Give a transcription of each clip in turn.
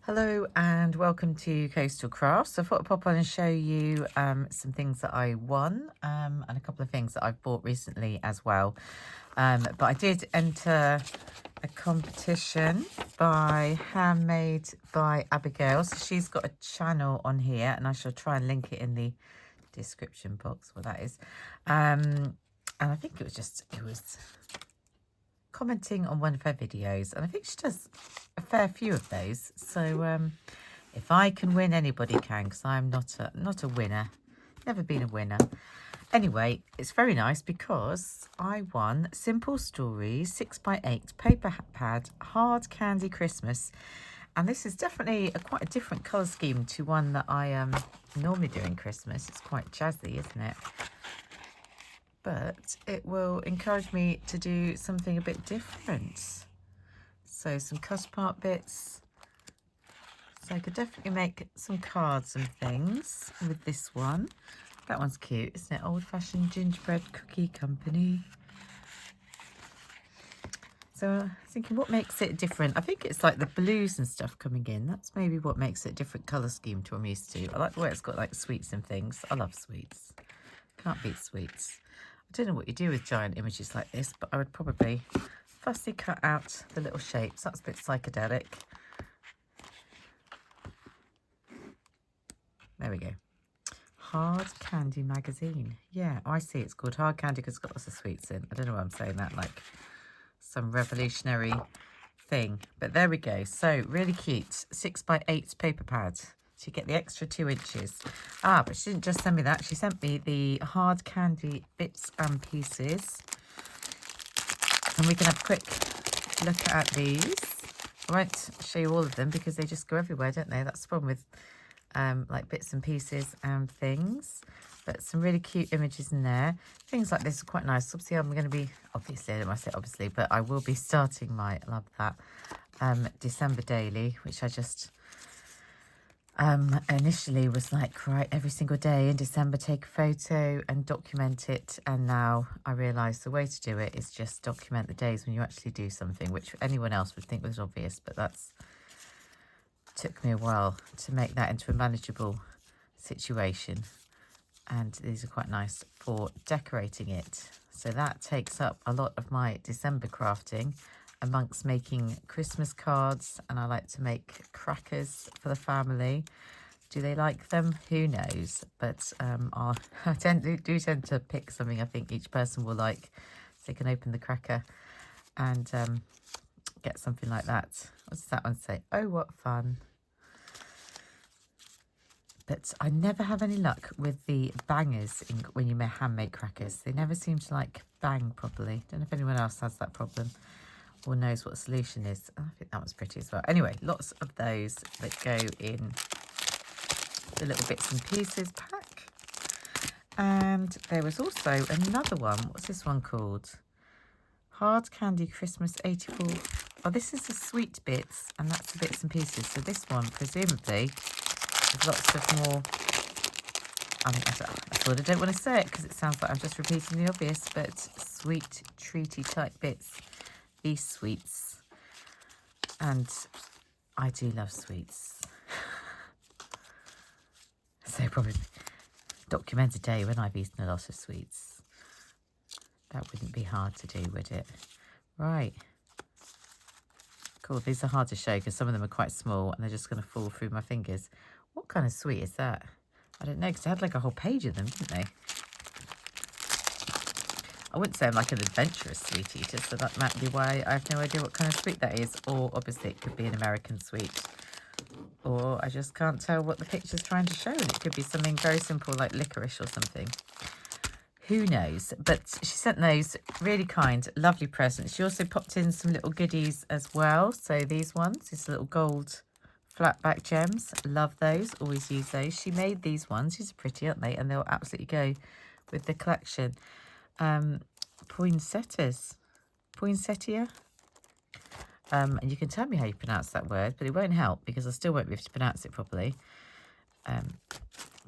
Hello and welcome to Coastal Crafts. I thought I'd pop on and show you some things that I won and a couple of things that I've bought recently as well. But I did enter a competition by Handmade by Abigail. So she's got a channel on here and I shall try and link it in the description box, what that is. And I think it was commenting on one of her videos, and I think she does a fair few of those. So if I can win, anybody can, because I'm not a winner, never been a winner. Anyway, it's very nice because I won Simple Stories 6x8 paper pad hard candy Christmas, and this is definitely quite a different colour scheme to one that I normally do in Christmas. It's quite jazzy, isn't it? But it will encourage me to do something a bit different. So some custard bits. So I could definitely make some cards and things with this one. That one's cute, isn't it? Old Fashioned Gingerbread Cookie Company. So I'm thinking, what makes it different? I think it's like the blues and stuff coming in. That's maybe what makes it a different colour scheme to what I'm used to. I like the way it's got like sweets and things. I love sweets. Can't beat sweets. I don't know what you do with giant images like this, but I would probably fussy cut out the little shapes. That's a bit psychedelic. There we go. Hard Candy Magazine. Yeah, I see it's called Hard Candy because it's got lots of sweets in. I don't know why I'm saying that like some revolutionary thing. But there we go. So really cute. 6x8 paper pad. So you get the extra 2 inches. But she didn't just send me that. She sent me the hard candy bits and pieces. And we can have a quick look at these. I won't show you all of them because they just go everywhere, don't they? That's the problem with like bits and pieces and things. But some really cute images in there. Things like this are quite nice. Obviously, I'm going to be, obviously, I don't want to say obviously, but I will be starting my, I love that, December daily, which I just initially was like, right, every single day in December, take a photo and document it. And now I realise the way to do it is just document the days when you actually do something, which anyone else would think was obvious, but that's took me a while to make that into a manageable situation. And these are quite nice for decorating it. So that takes up a lot of my December crafting amongst making Christmas cards, and I like to make crackers for the family. Do they like them? Who knows? But I tend to pick something I think each person will like, so they can open the cracker and get something like that. What does that one say? Oh, what fun. But I never have any luck with the bangers when you handmade crackers. They never seem to like bang properly. Don't know if anyone else has that problem or knows what the solution is. Oh, I think that was pretty as well. Anyway, lots of those that go in the little bits and pieces pack. And there was also another one. What's this one called? Hard Candy Christmas 84. Oh, this is the sweet bits, and that's the bits and pieces. So this one, presumably, is lots of more. I mean, I sort of don't want to say it because it sounds like I'm just repeating the obvious, but sweet, treaty type bits. These sweets, and I do love sweets. So probably document a day when I've eaten a lot of sweets. That wouldn't be hard to do, would it? Right. Cool. These are hard to show because some of them are quite small and they're just going to fall through my fingers. What kind of sweet is that? I don't know, because they had like a whole page of them, didn't they? I wouldn't say I'm like an adventurous sweet eater, so that might be why I have no idea what kind of sweet that is. Or obviously it could be an American sweet. Or I just can't tell what the picture's trying to show. And it could be something very simple like licorice or something. Who knows? But she sent those really kind, lovely presents. She also popped in some little goodies as well. So these ones, these little gold flat back gems. Love those. Always use those. She made these ones. These are pretty, aren't they? And they'll absolutely go with the collection. Poinsettia. And you can tell me how you pronounce that word, but it won't help because I still won't be able to pronounce it properly.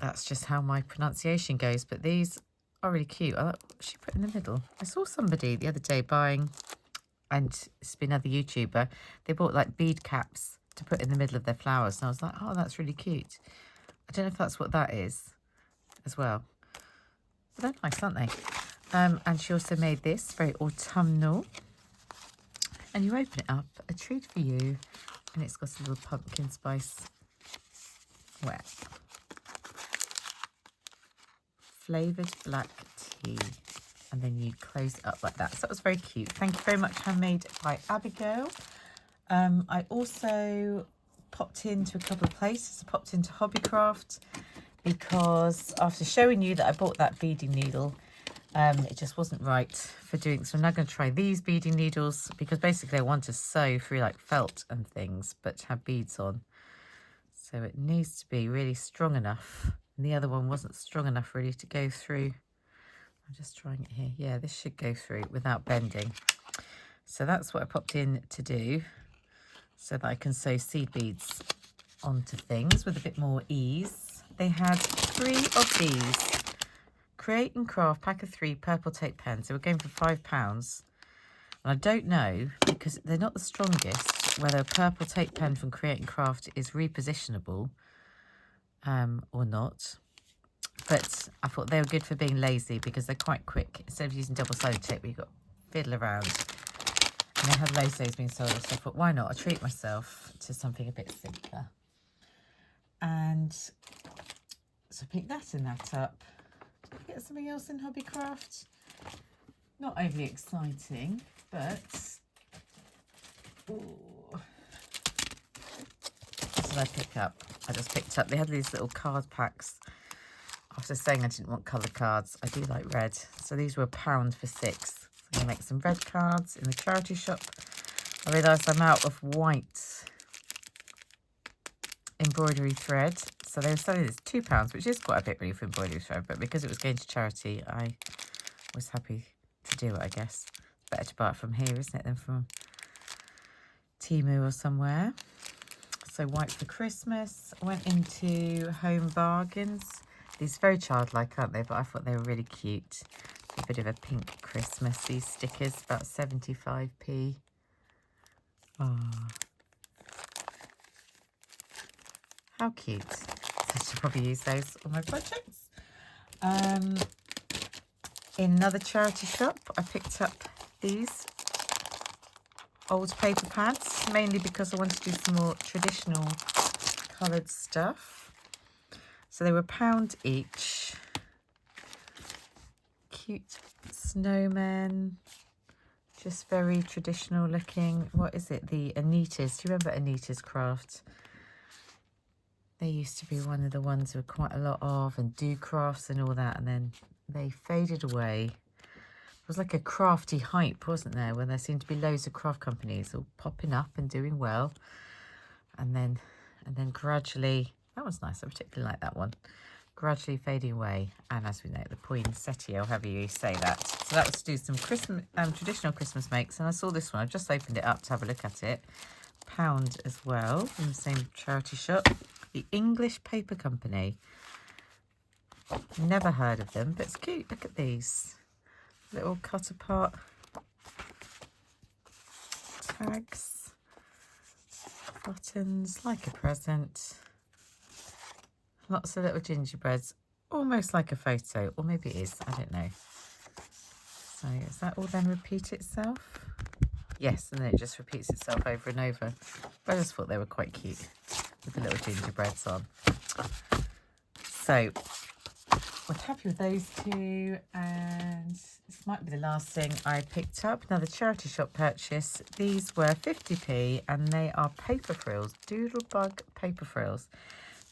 That's just how my pronunciation goes. But these are really cute. I like what she put in the middle. I saw somebody the other day buying, and it's been another YouTuber, they bought like bead caps to put in the middle of their flowers. And I was like, oh, that's really cute. I don't know if that's what that is as well. But they're nice, aren't they? And she also made this, very autumnal. And you open it up, a treat for you. And it's got a little pumpkin spice wet. Flavoured black tea. And then you close it up like that. So that was very cute. Thank you very much, Handmade by Abigail. I also popped into a couple of places. I popped into Hobbycraft because after showing you that I bought that beading needle, it just wasn't right for doing. So I'm now going to try these beading needles because basically I want to sew through like felt and things, but have beads on. So it needs to be really strong enough. And the other one wasn't strong enough really to go through. I'm just trying it here. Yeah, this should go through without bending. So that's what I popped in to do so that I can sew seed beads onto things with a bit more ease. They had 3 of these. Create and Craft pack of 3 purple tape pens. They were going for £5. And I don't know, because they're not the strongest, whether a purple tape pen from Create and Craft is repositionable or not. But I thought they were good for being lazy because they're quite quick. Instead of using double-sided tape, we've got fiddle around. And they had loads of those being sold. So I thought, why not? I'll treat myself to something a bit simpler. And so I picked that and that up. Did I get something else in Hobbycraft? Not overly exciting, but ooh. What did I pick up? I just picked up, they had these little card packs. After saying I didn't want coloured cards, I do like red. So these were £1 for 6. So I'm going to make some red cards in the charity shop. I realised I'm out of white embroidery thread. So they were selling this £2, which is quite a bit really for embroidery thread. But because it was going to charity, I was happy to do it, I guess. It's better to buy it from here, isn't it, than from Temu or somewhere. So white for Christmas. I went into Home Bargains. These are very childlike, aren't they? But I thought they were really cute. A bit of a pink Christmas. These stickers, about 75p. Oh, how cute. So I should probably use those on my projects. In another charity shop, I picked up these old paper pads, mainly because I wanted to do some more traditional coloured stuff. So they were £1 each. Cute snowmen. Just very traditional looking. What is it? The Anita's. Do you remember Anita's Craft? They used to be one of the ones there were quite a lot of, and Do Crafts and all that, and then they faded away. It was like a crafty hype, wasn't there? When there seemed to be loads of craft companies all popping up and doing well. And then gradually, that was nice. I particularly like that one. Gradually fading away. And as we know, the poinsettia, or however you say that. So that was to do some Christmas, traditional Christmas makes. And I saw this one. I've just opened it up to have a look at it. £1 as well, from the same charity shop. The English Paper Company. Never heard of them, but it's cute. Look at these. Little cut apart tags. Buttons, like a present. Lots of little gingerbreads. Almost like a photo, or maybe it is, I don't know. So does that all then repeat itself? Yes, and then it just repeats itself over and over. But I just thought they were quite cute with the little gingerbreads on. So I was happy with those two, and this might be the last thing I picked up. Another charity shop purchase. These were 50p, and they are paper frills, Doodlebug paper frills.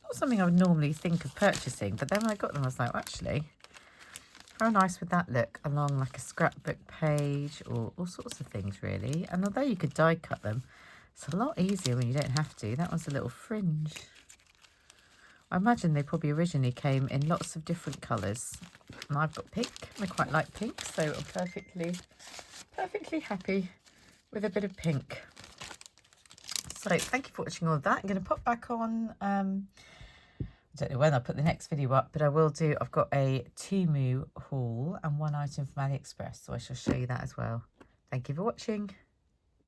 Not something I would normally think of purchasing, but then when I got them, I was like, well, actually, how nice would that look along like a scrapbook page or all sorts of things, really. And although you could die cut them, it's a lot easier when you don't have to. That one's a little fringe. I imagine they probably originally came in lots of different colours. And I've got pink. I quite like pink, so I'm perfectly happy with a bit of pink. So thank you for watching all of that. I'm going to pop back on, I don't know when I'll put the next video up, but I will do. I've got a Temu haul and one item from AliExpress, so I shall show you that as well. Thank you for watching.